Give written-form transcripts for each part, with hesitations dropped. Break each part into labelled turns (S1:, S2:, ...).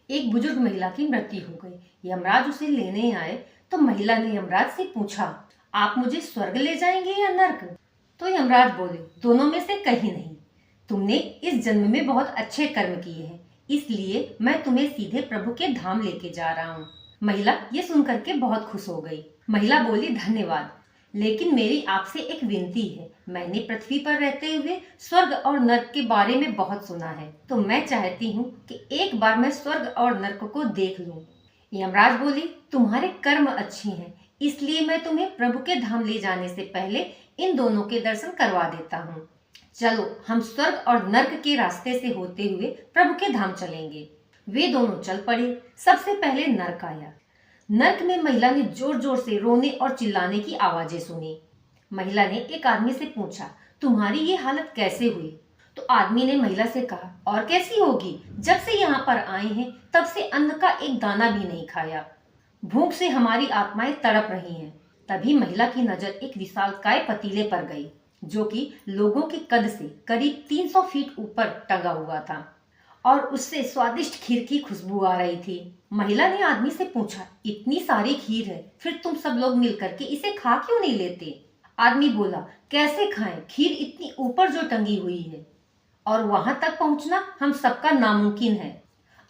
S1: एक बुजुर्ग महिला की मृत्यु हो गई। यमराज उसे लेने आए तो महिला ने यमराज से पूछा, आप मुझे स्वर्ग ले जाएंगे या नर्क? तो यमराज बोले, दोनों में से कहीं नहीं। तुमने इस जन्म में बहुत अच्छे कर्म किए हैं, इसलिए मैं तुम्हें सीधे प्रभु के धाम लेके जा रहा हूँ। महिला ये सुनकर के बहुत खुश हो गई। महिला बोली, धन्यवाद, लेकिन मेरी आपसे एक विनती है। मैंने पृथ्वी पर रहते हुए स्वर्ग और नर्क के बारे में बहुत सुना है, तो मैं चाहती हूँ कि एक बार मैं स्वर्ग और नर्क को देख लूँ। यमराज बोली, तुम्हारे कर्म अच्छे हैं, इसलिए मैं तुम्हें प्रभु के धाम ले जाने से पहले इन दोनों के दर्शन करवा देता हूँ। चलो हम स्वर्ग और नर्क के रास्ते से होते हुए प्रभु के धाम चलेंगे। वे दोनों चल पड़े। सबसे पहले नर्क आया। नर्क में महिला ने जोर जोर से रोने और चिल्लाने की आवाजें सुनी। महिला ने एक आदमी से पूछा, तुम्हारी ये हालत कैसे हुई? तो आदमी ने महिला से कहा, और कैसी होगी, जब से यहाँ पर आए हैं तब से अन्न का एक दाना भी नहीं खाया। भूख से हमारी आत्माएं तड़प रही हैं। तभी महिला की नजर एक विशालकाय पतीले पर गई, जो कि लोगों के कद से करीब 300 फीट ऊपर टंगा हुआ था और उससे स्वादिष्ट खीर की खुशबू आ रही थी। महिला ने आदमी से पूछा, इतनी सारी खीर है, फिर तुम सब लोग मिलकर के इसे खा क्यों नहीं लेते? आदमी बोला, कैसे खाएं, खीर इतनी ऊपर जो टंगी हुई है और वहां तक पहुंचना हम सबका नामुमकिन है।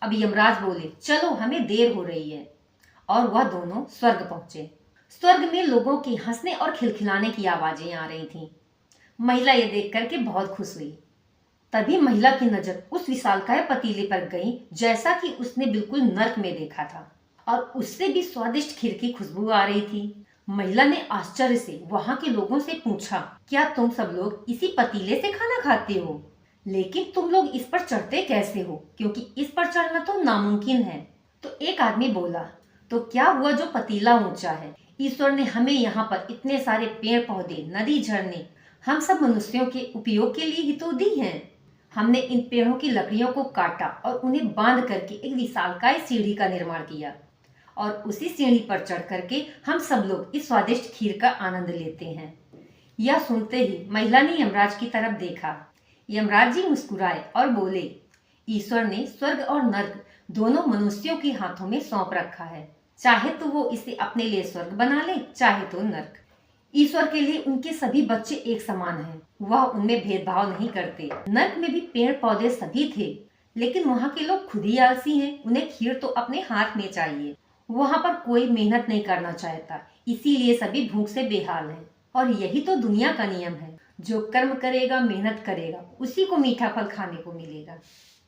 S1: अब यमराज बोले, चलो हमें देर हो रही है। और वह दोनों स्वर्ग पहुंचे। स्वर्ग में लोगों के हंसने और खिलखिलाने की आवाजें आ रही थीं। महिला ये देख करके बहुत खुश हुई। तभी महिला की नजर उस विशालकाय पतीले पर गई, जैसा कि उसने बिल्कुल नर्क में देखा था, और उससे भी स्वादिष्ट खीर की खुशबू आ रही थी। महिला ने आश्चर्य से वहां के लोगों से पूछा, क्या तुम सब लोग इसी पतीले से खाना खाते हो? लेकिन तुम लोग इस पर चढ़ते कैसे हो, क्योंकि इस पर चढ़ना तो नामुमकिन है। तो एक आदमी बोला, तो क्या हुआ जो पतीला ऊंचा है? ईश्वर ने हमें यहाँ पर इतने सारे पेड़ पौधे, नदी, झरने, हम सब मनुष्यों के उपयोग के लिए ही तो दी हैं। हमने इन पेड़ों की लकड़ियों को काटा और उन्हें बांध करके एक विशालकाय सीढ़ी का निर्माण किया, और उसी सीढ़ी पर चढ़ करके हम सब लोग इस स्वादिष्ट खीर का आनंद लेते हैं। यह सुनते ही महिला ने यमराज की तरफ देखा। यमराज जी मुस्कुराए और बोले, ईश्वर ने स्वर्ग और नर्क दोनों मनुष्यों के हाथों में सौंप रखा है। चाहे तो वो इसे अपने लिए स्वर्ग बना ले, चाहे तो नर्क। ईश्वर के लिए उनके सभी बच्चे एक समान हैं। वह उनमें भेदभाव नहीं करते। नर्क में भी पेड़ पौधे सभी थे, लेकिन वहाँ के लोग खुद ही आलसी हैं। उन्हें खीर तो अपने हाथ में चाहिए। वहाँ पर कोई मेहनत नहीं करना चाहता, इसीलिए सभी भूख से बेहाल हैं। और यही तो दुनिया का नियम है, जो कर्म करेगा, मेहनत करेगा, उसी को मीठा फल खाने को मिलेगा।